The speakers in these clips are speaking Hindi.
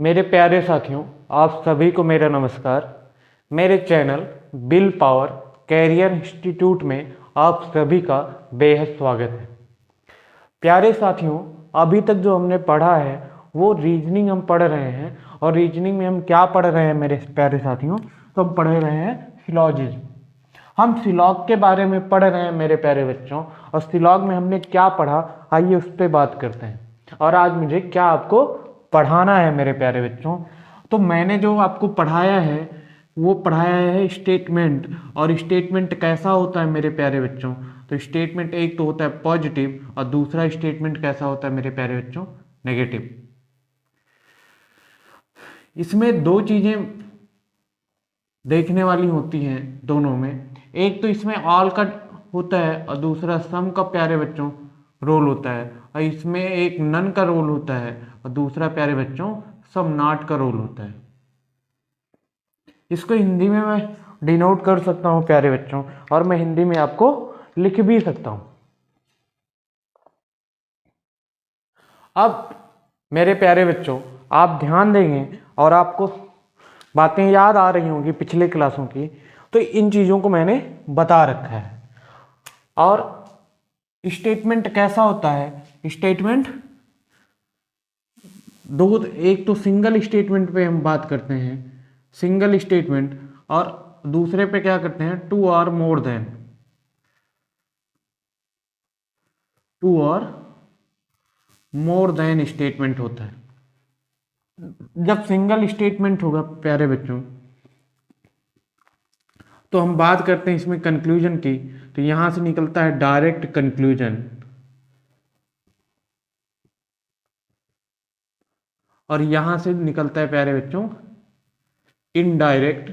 मेरे प्यारे साथियों, आप सभी को मेरा नमस्कार। मेरे channel will power career institute में आप सभी का बेहद स्वागत है। प्यारे साथियों, अभी तक जो हमने पढ़ा है वो रीजनिंग हम पढ़ रहे हैं। और रीजनिंग में हम क्या पढ़ रहे हैं मेरे प्यारे साथियों? तो हम पढ़ रहे हैं सिलॉजिज्म। हम सिलॉग के बारे में पढ़ रहे हैं मेरे प्यारे बच्चों। और सिलॉग में हमने क्या पढ़ा, आइए उस पर बात करते हैं। और आज मुझे क्या आपको पढ़ाना है मेरे प्यारे बच्चों? तो मैंने जो आपको पढ़ाया है वो पढ़ाया है स्टेटमेंट। और स्टेटमेंट कैसा होता है मेरे प्यारे बच्चों? तो स्टेटमेंट एक तो होता है पॉजिटिव और दूसरा स्टेटमेंट कैसा होता है मेरे प्यारे बच्चों? नेगेटिव। इसमें दो चीजें देखने वाली होती हैं दोनों में। एक तो इसमें ऑल का होता है और दूसरा सम का प्यारे बच्चों रोल होता है। और इसमें एक नन का रोल होता है और दूसरा प्यारे बच्चों सम नॉट का रोल होता है। इसको हिंदी में मैं डिनोट कर सकता हूं प्यारे बच्चों, और मैं हिंदी में आपको लिख भी सकता हूं। अब मेरे प्यारे बच्चों, आप ध्यान देंगे और आपको बातें याद आ रही होंगी पिछले क्लासों की। तो इन चीज़ों को मैंने बता रखा है। और स्टेटमेंट कैसा होता है? स्टेटमेंट दो, एक तो सिंगल स्टेटमेंट पे हम बात करते हैं, सिंगल स्टेटमेंट, और दूसरे पे क्या करते हैं? टू और मोर देन, टू और मोर देन स्टेटमेंट होता है। जब सिंगल स्टेटमेंट होगा प्यारे बच्चों तो हम बात करते हैं इसमें कंक्लूजन की। तो यहां से निकलता है डायरेक्ट कंक्लूजन, और यहां से निकलता है प्यारे बच्चों इनडायरेक्ट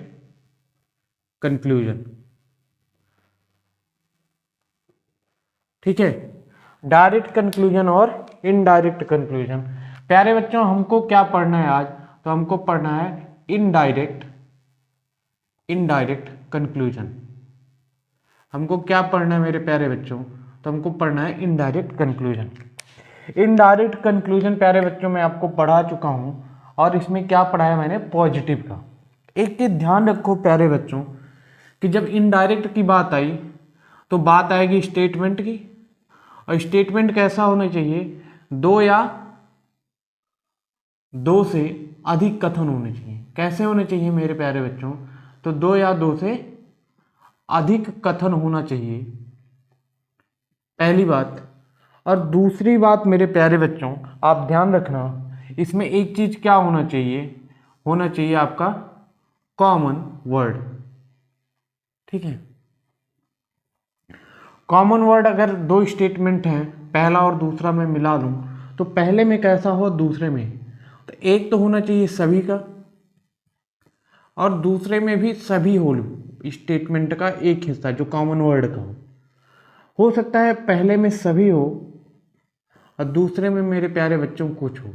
कंक्लूजन। ठीक है, डायरेक्ट कंक्लूजन और इनडायरेक्ट कंक्लूजन। प्यारे बच्चों, हमको क्या पढ़ना है आज? तो हमको पढ़ना है इनडायरेक्ट कंक्लूजन। हमको क्या पढ़ना है मेरे प्यारे बच्चों? तो हमको पढ़ना है इनडायरेक्ट कंक्लूजन। इनडायरेक्ट कंक्लूजन प्यारे बच्चों मैं आपको पढ़ा चुका हूं। और इसमें क्या पढ़ाया मैंने? पॉजिटिव का। एक चीज ध्यान रखो प्यारे बच्चों कि जब इनडायरेक्ट की बात आई तो बात आएगी स्टेटमेंट की। और स्टेटमेंट कैसा होना चाहिए? दो या दो से अधिक कथन होने चाहिए। कैसे होने चाहिए मेरे प्यारे बच्चों? तो दो या दो से अधिक कथन होना चाहिए, पहली बात। और दूसरी बात मेरे प्यारे बच्चों, आप ध्यान रखना, इसमें एक चीज क्या होना चाहिए? होना चाहिए आपका कॉमन वर्ड। ठीक है, कॉमन वर्ड अगर दो स्टेटमेंट हैं, पहला और दूसरा मैं मिला लूं तो पहले में कैसा हो, दूसरे में। तो एक तो होना चाहिए सभी का, और दूसरे में भी सभी हो स्टेटमेंट का एक हिस्सा जो कॉमन वर्ड का हो सकता है पहले में सभी हो और दूसरे में मेरे प्यारे बच्चों कुछ हो।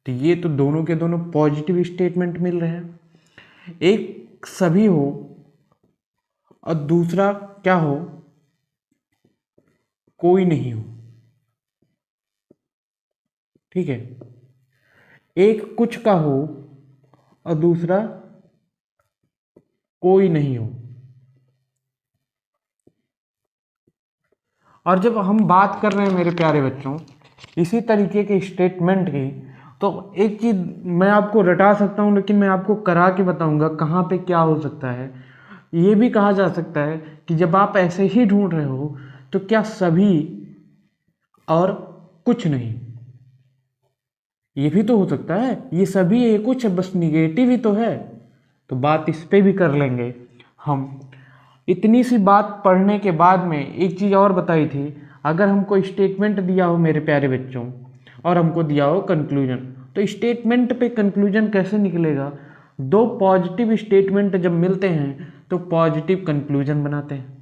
तो ये तो दोनों के दोनों पॉजिटिव स्टेटमेंट मिल रहे हैं। एक सभी हो और दूसरा क्या हो? कोई नहीं हो। ठीक है, एक कुछ का हो और दूसरा कोई नहीं हो। और जब हम बात कर रहे हैं मेरे प्यारे बच्चों इसी तरीके के स्टेटमेंट की, तो एक चीज मैं आपको रटा सकता हूं, लेकिन मैं आपको करा के बताऊंगा कहाँ पे क्या हो सकता है। ये भी कहा जा सकता है कि जब आप ऐसे ही ढूंढ रहे हो तो क्या सभी और कुछ नहीं, ये भी तो हो सकता है। ये सभी है, कुछ है, बस निगेटिव ही तो है। तो बात इस पे भी कर लेंगे हम। इतनी सी बात पढ़ने के बाद में एक चीज़ और बताई थी, अगर हमको स्टेटमेंट दिया हो मेरे प्यारे बच्चों और हमको दिया हो कंक्लूजन, तो स्टेटमेंट पे कंक्लूजन कैसे निकलेगा? दो पॉजिटिव स्टेटमेंट जब मिलते हैं तो पॉजिटिव कंक्लूजन बनाते हैं।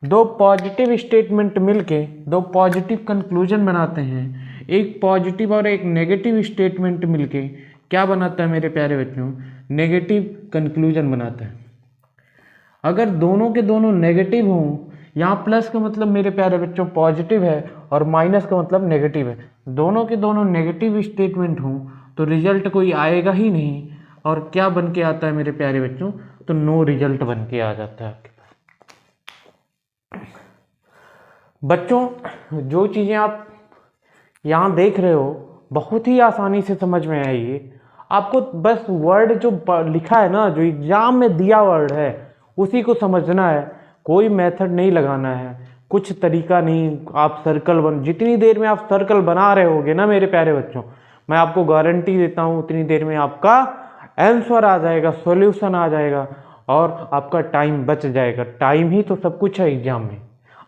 दो पॉजिटिव स्टेटमेंट मिलके दो पॉजिटिव कंक्लूजन बनाते हैं। एक पॉजिटिव और एक नेगेटिव स्टेटमेंट मिलके क्या बनाता है मेरे प्यारे बच्चों? नेगेटिव कंक्लूजन बनाता है। अगर दोनों के दोनों नेगेटिव हों, यहाँ प्लस का मतलब मेरे प्यारे बच्चों पॉजिटिव है और माइनस का मतलब नेगेटिव है, दोनों के दोनों नेगेटिव स्टेटमेंट हों, तो रिजल्ट कोई आएगा ही नहीं। और क्या बन के आता है मेरे प्यारे बच्चों, तो नो रिजल्ट बन के आ जाता है आपके पास। बच्चों जो चीज़ें आप यहाँ देख रहे हो बहुत ही आसानी से समझ में आएगी आपको। बस वर्ड जो लिखा है ना, जो एग्जाम में दिया वर्ड है उसी को समझना है, कोई मेथड नहीं लगाना है, कुछ तरीका नहीं। आप सर्कल जितनी देर में आप सर्कल बना रहे होगे ना मेरे प्यारे बच्चों, मैं आपको गारंटी देता हूँ उतनी देर में आपका आंसर आ जाएगा, सॉल्यूशन आ जाएगा और आपका टाइम बच जाएगा। टाइम ही तो सब कुछ है एग्जाम में,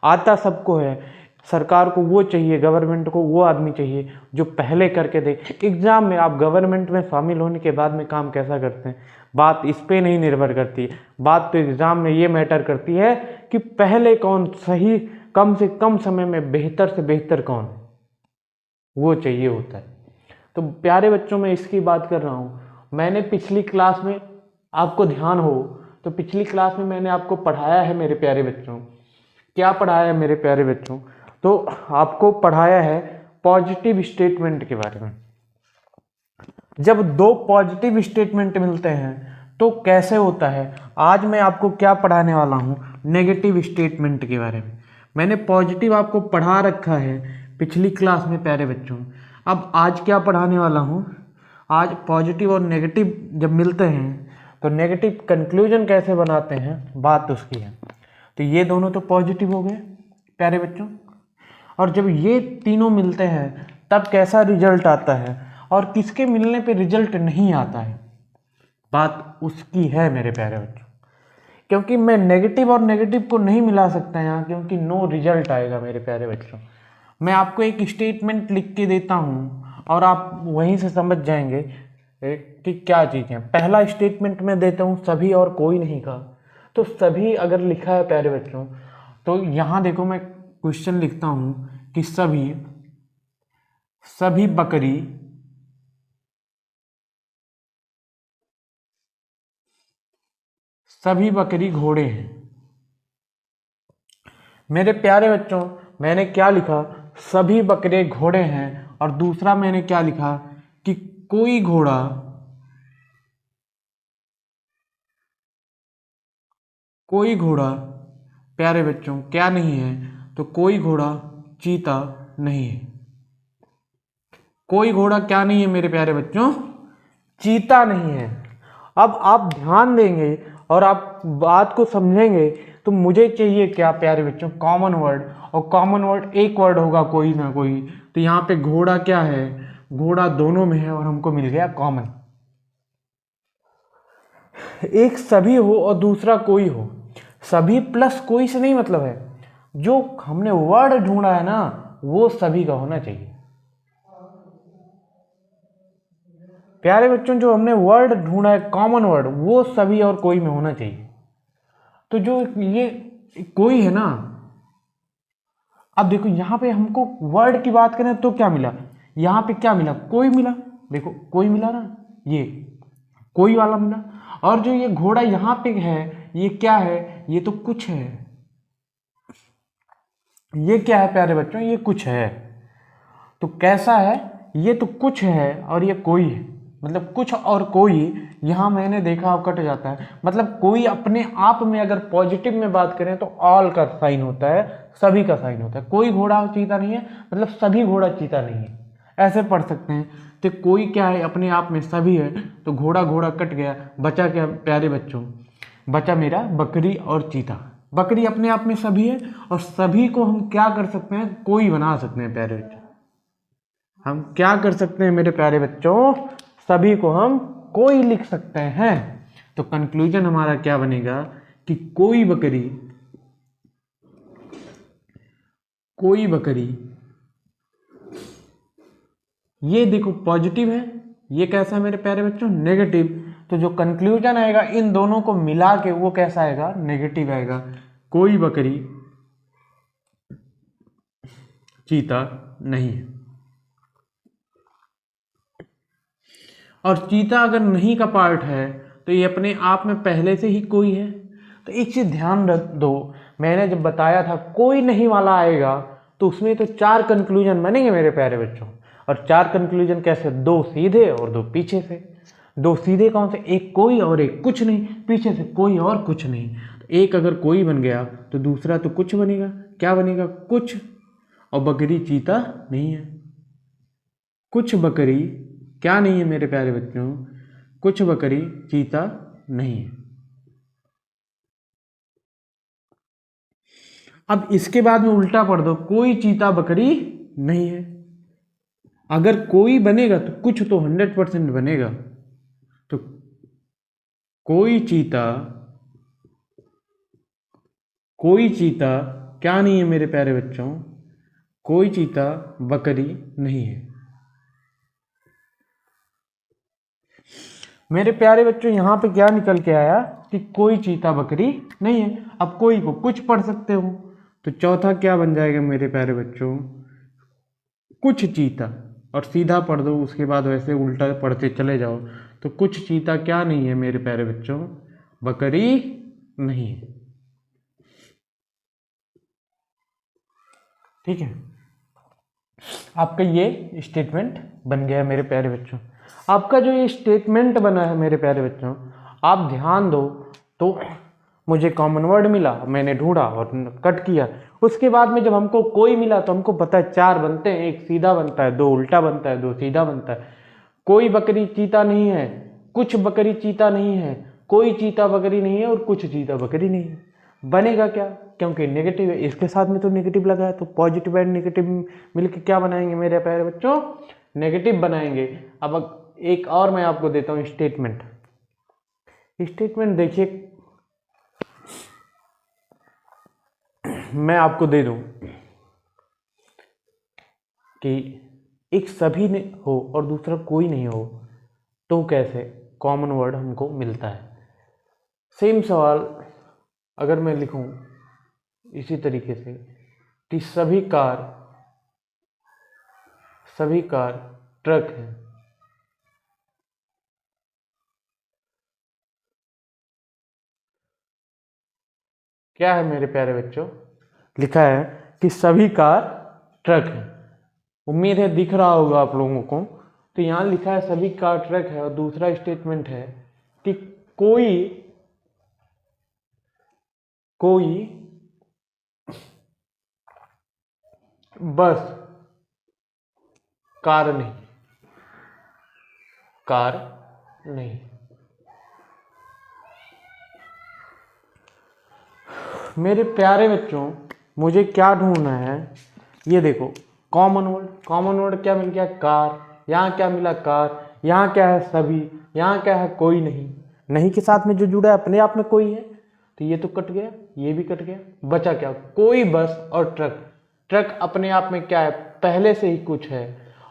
आता सबको है। सरकार को वो चाहिए, गवर्नमेंट को वो आदमी चाहिए जो पहले करके दे। एग्जाम में आप गवर्नमेंट में शामिल होने के बाद में काम कैसा करते हैं, बात इस पे नहीं निर्भर करती, बात तो एग्जाम में ये मैटर करती है कि पहले कौन सही, कम से कम समय में बेहतर से बेहतर कौन है, वो चाहिए होता है। तो प्यारे बच्चों मैं इसकी बात कर रहा हूँ। मैंने पिछली क्लास में, आपको ध्यान हो तो पिछली क्लास में मैंने आपको पढ़ाया है मेरे प्यारे बच्चों। क्या पढ़ाया है मेरे प्यारे बच्चों, तो आपको पढ़ाया है पॉजिटिव स्टेटमेंट के बारे में। जब दो पॉजिटिव स्टेटमेंट मिलते हैं तो कैसे होता है। आज मैं आपको क्या पढ़ाने वाला हूँ, नेगेटिव स्टेटमेंट के बारे में। मैंने पॉजिटिव आपको पढ़ा रखा है पिछली क्लास में प्यारे बच्चों। अब आज क्या पढ़ाने वाला हूँ, आज पॉजिटिव और नेगेटिव जब मिलते हैं तो नेगेटिव कंक्लूजन कैसे बनाते हैं, बात उसकी है। तो ये दोनों तो पॉजिटिव हो गए प्यारे बच्चों, और जब ये तीनों मिलते हैं तब कैसा रिजल्ट आता है और किसके मिलने पे रिजल्ट नहीं आता है, बात उसकी है मेरे प्यारे बच्चों। क्योंकि मैं नेगेटिव और नेगेटिव को नहीं मिला सकता यहाँ, क्योंकि नो रिजल्ट आएगा मेरे प्यारे बच्चों। मैं आपको एक स्टेटमेंट लिख के देता हूँ और आप वहीं से समझ जाएंगे कि क्या चीज़ है। पहला स्टेटमेंट मैं देता हूँ सभी और कोई नहीं का। तो सभी अगर लिखा है प्यारे बच्चों, तो यहाँ देखो मैं क्वेश्चन लिखता हूँ कि सभी बकरी घोड़े हैं। मेरे प्यारे बच्चों मैंने क्या लिखा, सभी बकरे घोड़े हैं, और दूसरा मैंने क्या लिखा कि कोई घोड़ा प्यारे बच्चों क्या नहीं है, तो कोई घोड़ा चीता नहीं है। कोई घोड़ा क्या नहीं है मेरे प्यारे बच्चों, चीता नहीं है। अब आप ध्यान देंगे और आप बात को समझेंगे तो मुझे चाहिए क्या प्यारे बच्चों, कॉमन वर्ड। और कॉमन वर्ड एक वर्ड होगा कोई ना कोई, तो यहाँ पे घोड़ा क्या है, घोड़ा दोनों में है और हमको मिल गया कॉमन। एक सभी हो और दूसरा कोई हो, सभी प्लस कोई से नहीं मतलब है, जो हमने वर्ड ढूंढा है ना वो सभी का होना चाहिए प्यारे बच्चों। जो हमने वर्ड ढूंढा है कॉमन वर्ड, वो सभी और कोई में होना चाहिए। तो जो ये कोई है ना, अब देखो यहाँ पे हमको वर्ड की बात करें तो क्या मिला, यहाँ पे क्या मिला, कोई मिला। देखो कोई मिला ना, ये कोई वाला मिला। और जो ये घोड़ा यहाँ पे है ये क्या है, ये तो कुछ है। ये क्या है प्यारे बच्चों, ये कुछ है। तो कैसा है, ये तो कुछ है और ये कोई है, मतलब कुछ और कोई। यहाँ मैंने देखा अब कट जाता है, मतलब कोई अपने आप में अगर पॉजिटिव में बात करें तो ऑल का साइन होता है, सभी का साइन होता है। कोई घोड़ा चीता नहीं है मतलब सभी घोड़ा चीता नहीं है, ऐसे पढ़ सकते हैं। तो कोई क्या है, अपने आप में सभी है, तो घोड़ा घोड़ा कट गया, बचा क्या प्यारे बच्चों, बचा मेरा बकरी और चीता। बकरी अपने आप में सभी है और सभी को हम क्या कर सकते हैं, कोई बना सकते हैं प्यारे बच्चों। हम क्या कर सकते हैं मेरे प्यारे बच्चों, सभी को हम कोई लिख सकते हैं। तो कंक्लूजन हमारा क्या बनेगा कि कोई बकरी, ये देखो पॉजिटिव है, ये कैसा है मेरे प्यारे बच्चों, नेगेटिव। तो जो कंक्लूजन आएगा इन दोनों को मिला के वो कैसा आएगा, नेगेटिव आएगा। कोई बकरी चीता नहीं है। और चीता अगर नहीं का पार्ट है तो ये अपने आप में पहले से ही कोई है। तो एक चीज ध्यान रख दो, मैंने जब बताया था कोई नहीं वाला आएगा तो उसमें तो 4 कंक्लूजन बनेंगे मेरे प्यारे बच्चों। और 4 कंक्लूजन कैसे, 2 सीधे और 2 पीछे से। 2 सीधे कौन से, एक कोई और एक कुछ नहीं, पीछे से कोई और कुछ नहीं। तो एक अगर कोई बन गया तो दूसरा तो कुछ बनेगा, क्या बनेगा, कुछ। और बकरी चीता नहीं है, कुछ बकरी क्या नहीं है मेरे प्यारे बच्चों, कुछ बकरी चीता नहीं है। अब इसके बाद में उल्टा पढ़ दो, कोई चीता बकरी नहीं है। अगर कोई बनेगा तो कुछ तो 100% बनेगा। तो कोई चीता क्या नहीं है मेरे प्यारे बच्चों, कोई चीता बकरी नहीं है। मेरे प्यारे बच्चों यहाँ पे क्या निकल के आया कि कोई चीता बकरी नहीं है। अब कोई को कुछ पढ़ सकते हो, तो चौथा क्या बन जाएगा मेरे प्यारे बच्चों, कुछ चीता। और सीधा पढ़ दो, उसके बाद वैसे उल्टा पढ़ते चले जाओ। तो कुछ चीता क्या नहीं है मेरे प्यारे बच्चों, बकरी नहीं है। ठीक है, आपका ये स्टेटमेंट बन गया है मेरे प्यारे बच्चों। आपका जो ये स्टेटमेंट बना है मेरे प्यारे बच्चों, आप ध्यान दो। तो मुझे कॉमन वर्ड मिला, मैंने ढूंढा और कट किया। उसके बाद में जब हमको कोई मिला तो हमको पता है 4 बनते हैं, एक सीधा बनता है, 2 उल्टा बनता है, 2 सीधा बनता है। कोई बकरी चीता नहीं है, कुछ बकरी चीता नहीं है, कोई चीता बकरी नहीं है और कुछ चीता बकरी नहीं है। बनेगा क्या, क्योंकि नेगेटिव है, इसके साथ में तो नेगेटिव लगा है, तो पॉजिटिव एंड नेगेटिव मिलकर क्या बनाएंगे मेरे प्यारे बच्चों, नेगेटिव बनाएंगे। अब एक और मैं आपको देता हूँ स्टेटमेंट। स्टेटमेंट देखिए, मैं आपको दे दूं कि एक सभी ने हो और दूसरा कोई नहीं हो, तो कैसे कॉमन वर्ड हमको मिलता है। सेम सवाल अगर मैं लिखूं इसी तरीके से कि सभी कार ट्रक हैं, क्या है मेरे प्यारे बच्चों, लिखा है कि सभी कार ट्रक हैं। उम्मीद है दिख रहा होगा आप लोगों को। तो यहाँ लिखा है सभी कार ट्रक है, और दूसरा स्टेटमेंट है कि कोई बस कार नहीं। मेरे प्यारे बच्चों, मुझे क्या ढूंढना है, ये देखो कॉमन वर्ड क्या मिल गया, कार। यहाँ क्या मिला, कार। यहाँ क्या है, सभी। यहाँ क्या है, कोई नहीं के साथ में जो जुड़ा है अपने आप में कोई है, तो ये तो कट गया, ये भी कट गया। बचा क्या, कोई बस और ट्रक अपने आप में क्या है, पहले से ही कुछ है।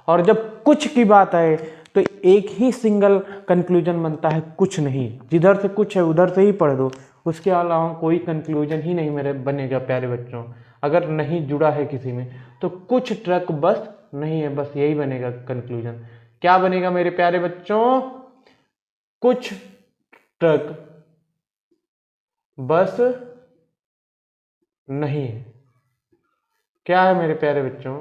और जब कुछ की बात आए तो एक ही सिंगल कंक्लूजन बनता है, कुछ नहीं। जिधर से कुछ है उधर से ही पढ़ दो, उसके अलावा कोई कंक्लूजन ही नहीं मेरे बनेगा प्यारे बच्चों। अगर नहीं जुड़ा है किसी में तो कुछ ट्रक बस नहीं है, बस यही बनेगा कंक्लूजन। क्या बनेगा मेरे प्यारे बच्चों, कुछ ट्रक बस नहीं है। क्या है मेरे प्यारे बच्चों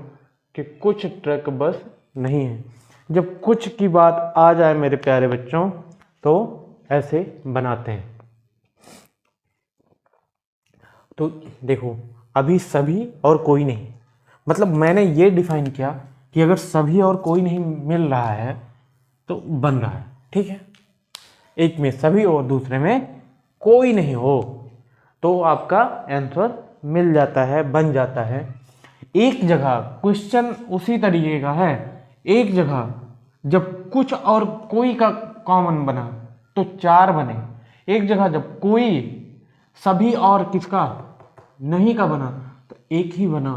कि कुछ ट्रक बस नहीं है। जब कुछ की बात आ जाए मेरे प्यारे बच्चों तो ऐसे बनाते हैं। तो देखो, अभी सभी और कोई नहीं, मतलब मैंने ये डिफाइन किया कि अगर सभी और कोई नहीं मिल रहा है तो बन रहा है। ठीक है, एक में सभी और दूसरे में कोई नहीं हो तो आपका आंसर मिल जाता है, बन जाता है। एक जगह क्वेश्चन उसी तरीके का है, एक जगह जब कुछ और कोई का कॉमन बना तो 4 बने, एक जगह जब कोई सभी और किसका नहीं का बना तो एक ही बना।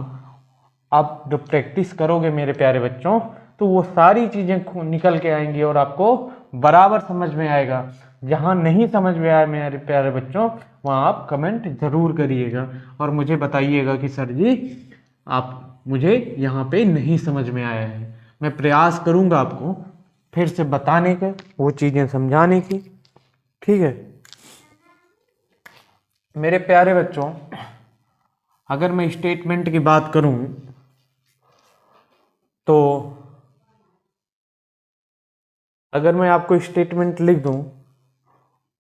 आप जब प्रैक्टिस करोगे मेरे प्यारे बच्चों तो वो सारी चीज़ें निकल के आएंगी और आपको बराबर समझ में आएगा। जहाँ नहीं समझ में आया मेरे प्यारे बच्चों, वहाँ आप कमेंट ज़रूर करिएगा और मुझे बताइएगा कि सर जी आप मुझे यहाँ पे नहीं समझ में आया है। मैं प्रयास करूँगा आपको फिर से बताने के, वो चीज़ें समझाने की। ठीक है मेरे प्यारे बच्चों, अगर मैं स्टेटमेंट की बात करूं तो अगर मैं आपको स्टेटमेंट लिख दूं,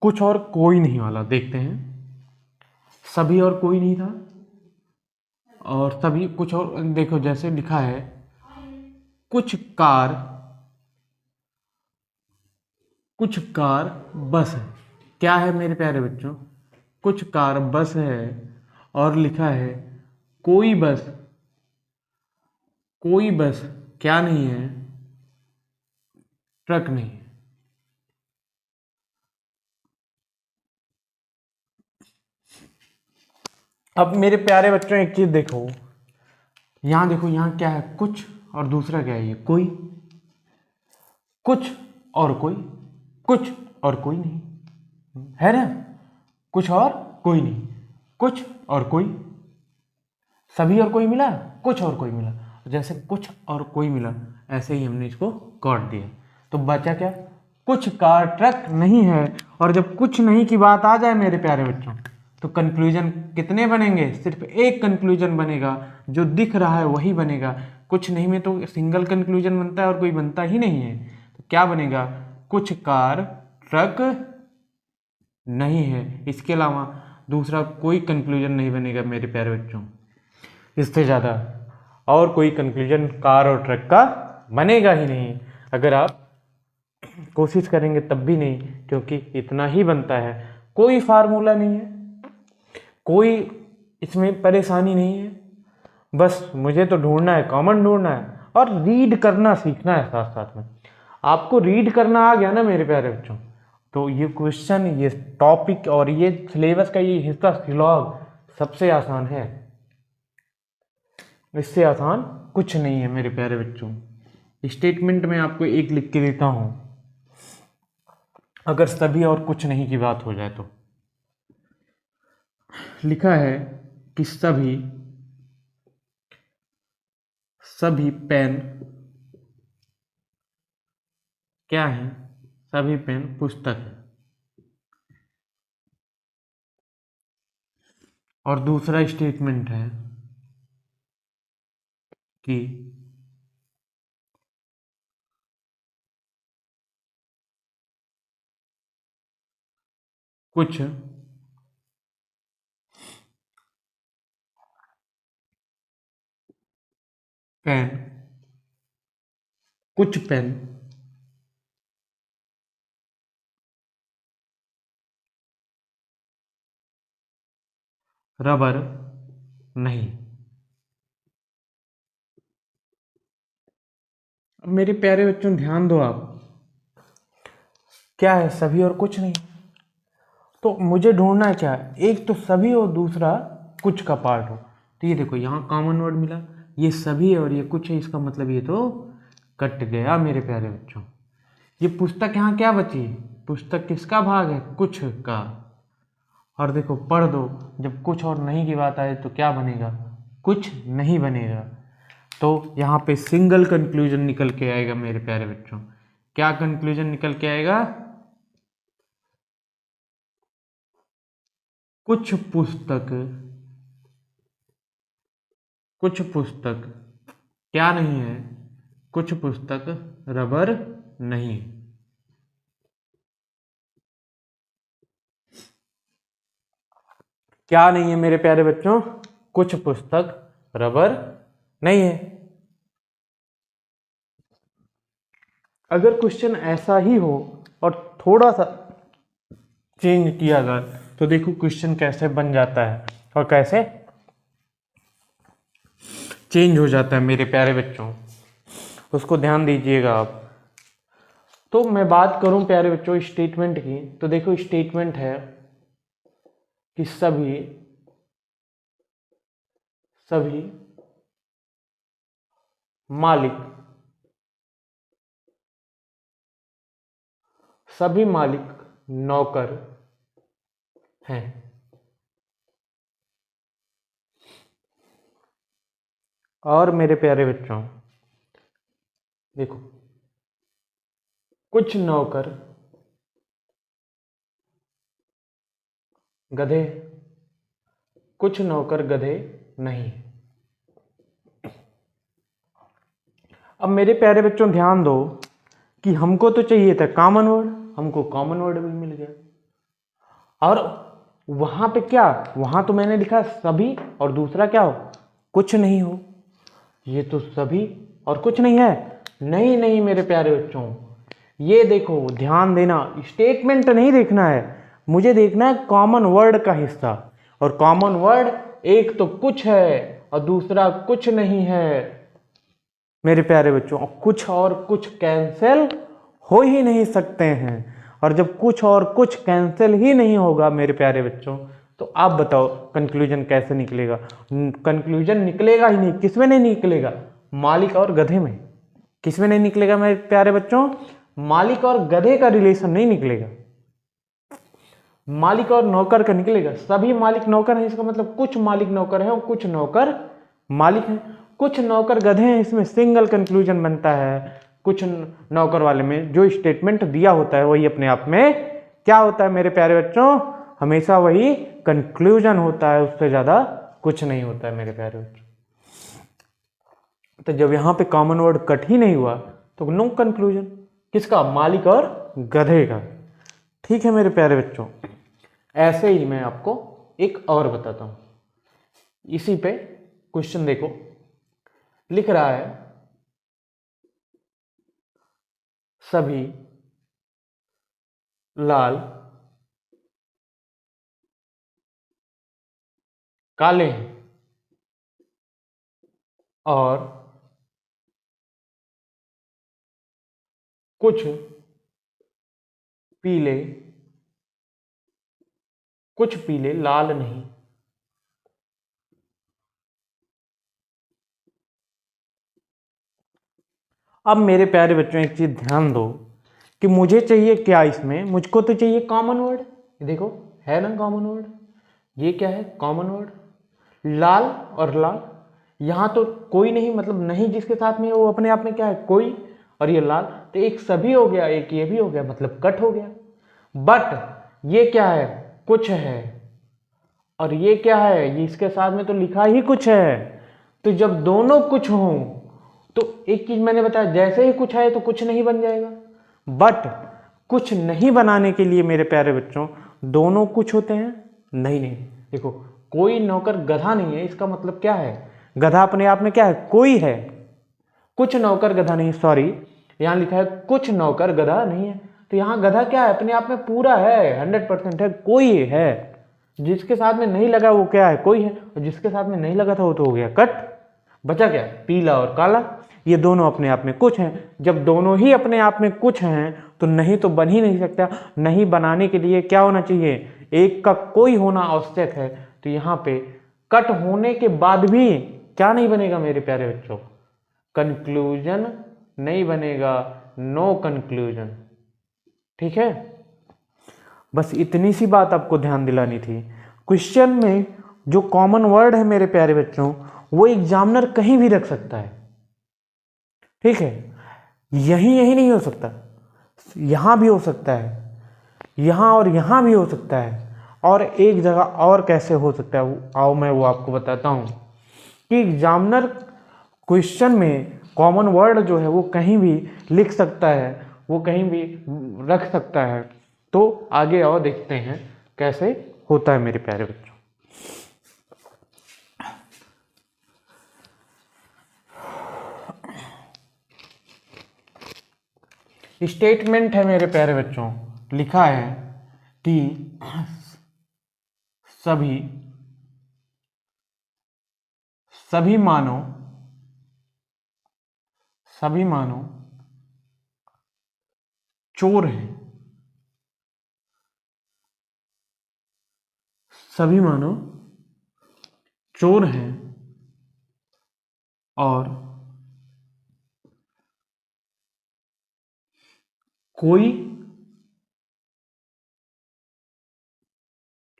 कुछ और कोई नहीं वाला, देखते हैं। सभी और कोई नहीं था, और सभी कुछ और, देखो जैसे लिखा है, कुछ कार, कुछ कार बस है। क्या है मेरे प्यारे बच्चों? कुछ कार बस है, और लिखा है कोई बस, कोई बस क्या नहीं है? ट्रक नहीं है। अब मेरे प्यारे बच्चों एक चीज देखो, यहां देखो, यहां क्या है? कुछ, और दूसरा क्या है? ये कोई। कुछ और कोई, कुछ और कोई नहीं, है ना? कुछ और कोई नहीं, कुछ और कोई, सभी और कोई मिला, कुछ और कोई मिला। जैसे कुछ और कोई मिला, ऐसे ही हमने इसको काट दिया, तो बचा क्या? कुछ कार ट्रक नहीं है। और जब कुछ नहीं की बात आ जाए मेरे प्यारे बच्चों, तो कंक्लूजन कितने बनेंगे? सिर्फ एक कंक्लूजन बनेगा, जो दिख रहा है वही बनेगा। कुछ नहीं में तो सिंगल कंक्लूजन बनता है और कोई बनता ही नहीं है। तो क्या बनेगा? कुछ कार ट्रक नहीं है, इसके अलावा दूसरा कोई कंक्लूजन नहीं बनेगा मेरे प्यारे बच्चों। इससे ज़्यादा और कोई कंक्लूजन कार और ट्रक का बनेगा ही नहीं। अगर आप कोशिश करेंगे तब भी नहीं, क्योंकि इतना ही बनता है, कोई फार्मूला नहीं है, कोई इसमें परेशानी नहीं है। बस मुझे तो ढूंढना है, कॉमन ढूंढना है, और रीड करना सीखना है साथ साथ में। आपको रीड करना आ गया ना मेरे प्यारे बच्चों, तो ये क्वेश्चन, ये टॉपिक और ये सिलेबस का ये हिस्सा सिलॉग सबसे आसान है। इससे आसान कुछ नहीं है मेरे प्यारे बच्चों। स्टेटमेंट में आपको एक लिख के देता हूं, अगर सभी और कुछ नहीं की बात हो जाए तो। लिखा है कि सभी, सभी पेन क्या है? सभी पेन पुस्तक है। और दूसरा स्टेटमेंट है कि कुछ पेन, कुछ पेन रबर नहीं। अब मेरे प्यारे बच्चों ध्यान दो आप, क्या है? सभी और कुछ नहीं। तो मुझे ढूंढना है क्या है? एक तो सभी और दूसरा कुछ का पार्ट हो। तो ये देखो, यहाँ कॉमन वर्ड मिला, ये सभी है और ये कुछ है, इसका मतलब ये तो कट गया मेरे प्यारे बच्चों। ये पुस्तक यहाँ क्या बची? पुस्तक किसका भाग है? कुछ का। और देखो पढ़ दो, जब कुछ और नहीं की बात आए तो क्या बनेगा? कुछ नहीं बनेगा। तो यहाँ पे सिंगल कंक्लूजन निकल के आएगा मेरे प्यारे बच्चों। क्या कंक्लूजन निकल के आएगा? कुछ पुस्तक, कुछ पुस्तक क्या नहीं है? कुछ पुस्तक रबर नहीं। क्या नहीं है मेरे प्यारे बच्चों? कुछ पुस्तक रबर नहीं है। अगर क्वेश्चन ऐसा ही हो और थोड़ा सा चेंज किया जाए, तो देखो क्वेश्चन कैसे बन जाता है और कैसे चेंज हो जाता है मेरे प्यारे बच्चों, उसको ध्यान दीजिएगा आप। तो मैं बात करूं प्यारे बच्चों स्टेटमेंट की, तो देखो स्टेटमेंट है कि सभी, सभी मालिक, सभी मालिक नौकर हैं। और मेरे प्यारे बच्चों देखो, कुछ नौकर गधे, कुछ नौकर गधे नहीं। अब मेरे प्यारे बच्चों ध्यान दो कि हमको तो चाहिए था कॉमन वर्ड, हमको कॉमन वर्ड भी मिल गया। और वहां पे क्या, वहां तो मैंने लिखा सभी और दूसरा क्या हो, कुछ नहीं हो। ये तो सभी और कुछ नहीं है। नहीं नहीं मेरे प्यारे बच्चों, ये देखो ध्यान देना, स्टेटमेंट नहीं देखना है, मुझे देखना है कॉमन वर्ड का हिस्सा। और कॉमन वर्ड एक तो कुछ है और दूसरा कुछ नहीं है मेरे प्यारे बच्चों। कुछ और कुछ कैंसिल हो ही नहीं सकते हैं, और जब कुछ और कुछ कैंसिल ही नहीं होगा मेरे प्यारे बच्चों, तो आप बताओ कंक्लूजन कैसे निकलेगा। कंक्लूजन निकलेगा ही नहीं, किसमें नहीं निकलेगा, मालिक और गधे में। किसमें नहीं निकलेगा मेरे प्यारे बच्चों, मालिक और गधे का रिलेशन नहीं निकलेगा, मालिक और नौकर का निकलेगा। सभी मालिक नौकर हैं, इसका मतलब कुछ मालिक नौकर हैं और कुछ नौकर मालिक हैं। कुछ नौकर गधे हैं, इसमें सिंगल कंक्लूजन बनता है। कुछ नौकर वाले में जो स्टेटमेंट दिया होता है वही अपने आप में क्या होता है मेरे प्यारे बच्चों, हमेशा वही कंक्लूजन होता है, उससे ज्यादा कुछ नहीं होता है मेरे प्यारे बच्चों। तो जब यहां पे कॉमन वर्ड कट ही नहीं हुआ तो नो कंक्लूजन, किसका, मालिक और गधे का। ठीक है मेरे प्यारे बच्चों, ऐसे ही मैं आपको एक और बताता हूं। इसी पे क्वेश्चन देखो, लिख रहा है सभी लाल काले हैं और कुछ पीले लाल नहीं। अब मेरे प्यारे बच्चों एक चीज ध्यान दो कि मुझे चाहिए क्या, इसमें मुझको तो चाहिए कॉमन वर्ड। देखो है ना कॉमन वर्ड, ये क्या है कॉमन वर्ड, लाल और लाल। यहां तो कोई नहीं, मतलब नहीं जिसके साथ में वो अपने आप में क्या है, कोई, और ये लाल, तो एक सभी हो गया, एक ये भी हो गया, मतलब कट हो गया। बट ये क्या है, कुछ है, और ये क्या है, ये इसके साथ में तो लिखा ही कुछ है। तो जब दोनों कुछ हों तो एक चीज मैंने बताया, जैसे ही कुछ है तो कुछ नहीं बन जाएगा। बट कुछ नहीं बनाने के लिए मेरे प्यारे बच्चों दोनों कुछ होते हैं, नहीं नहीं। देखो कोई नौकर गधा नहीं है, इसका मतलब क्या है, गधा अपने आप में क्या है, कोई है। कुछ नौकर गधा नहीं, सॉरी यहां लिखा है कुछ नौकर गधा नहीं है, तो यहां गधा क्या है, अपने आप में पूरा है, 100% है, कोई है। जिसके साथ में नहीं लगा वो क्या है, कोई है, और जिसके साथ में नहीं लगा था वो तो हो गया कट। बचा क्या, पीला और काला, ये दोनों अपने आप में कुछ हैं। जब दोनों ही अपने आप में कुछ हैं तो नहीं तो बन ही नहीं सकता। नहीं बनाने के लिए क्या होना चाहिए, एक का कोई होना आवश्यक है। तो यहाँ पे कट होने के बाद भी क्या नहीं बनेगा मेरे प्यारे बच्चों, कंक्लूजन नहीं बनेगा, नो कंक्लूजन। ठीक है, बस इतनी सी बात आपको ध्यान दिलानी थी। क्वेश्चन में जो कॉमन वर्ड है मेरे प्यारे बच्चों, वो एग्जामिनर कहीं भी रख सकता है। ठीक है, यही नहीं हो सकता, यहां भी हो सकता है, यहां और यहां भी हो सकता है, और एक जगह और कैसे हो सकता है, आओ मैं वो आपको बताता हूं कि एग्जामिनर क्वेश्चन में कॉमन वर्ड जो है वो कहीं भी लिख सकता है, वो कहीं भी रख सकता है। तो आगे और देखते हैं कैसे होता है मेरे प्यारे बच्चों। स्टेटमेंट है मेरे प्यारे बच्चों, लिखा है कि सभी मानो चोर हैं, सभी मानो चोर हैं और कोई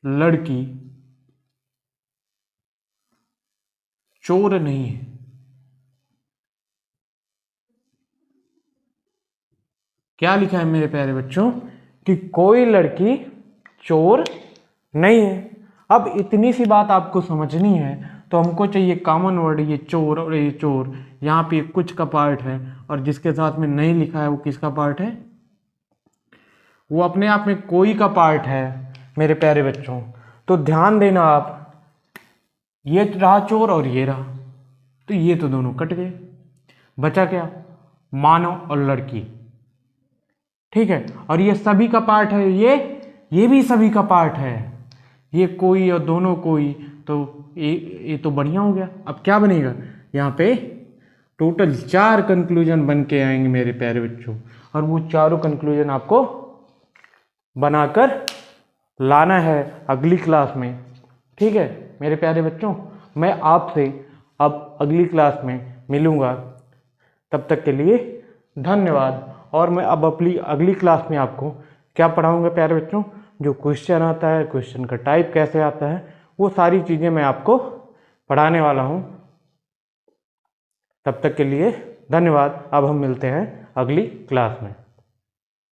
लड़की चोर नहीं है। क्या लिखा है मेरे प्यारे बच्चों कि कोई लड़की चोर नहीं है। अब इतनी सी बात आपको समझनी है तो हमको चाहिए कॉमन वर्ड, ये चोर और ये चोर, यहाँ पे कुछ का पार्ट है और जिसके साथ में नहीं लिखा है वो किसका पार्ट है? वो अपने आप में कोई का पार्ट है मेरे प्यारे बच्चों। तो ध्यान देना आप, ये रहा चोर और ये रहा, तो ये तो दोनों कट गए, बचा क्या? मानव और लड़की। ठीक है, और ये सभी का पार्ट है, ये भी सभी का पार्ट है, ये कोई और दोनों कोई, तो ये तो बढ़िया हो गया। अब क्या बनेगा यहाँ पे? टोटल 4 कंक्लूजन बन के आएंगे मेरे प्यारे बच्चों, और वो चारों कंक्लूजन आपको बनाकर लाना है अगली क्लास में। ठीक है मेरे प्यारे बच्चों, मैं आपसे अब अगली क्लास में मिलूँगा, तब तक के लिए धन्यवाद। और मैं अब अपनी अगली क्लास में आपको क्या पढ़ाऊँगा प्यारे बच्चों? जो क्वेश्चन आता है, क्वेश्चन का टाइप कैसे आता है, वो सारी चीज़ें मैं आपको पढ़ाने वाला हूँ। तब तक के लिए धन्यवाद। अब हम मिलते हैं अगली क्लास में।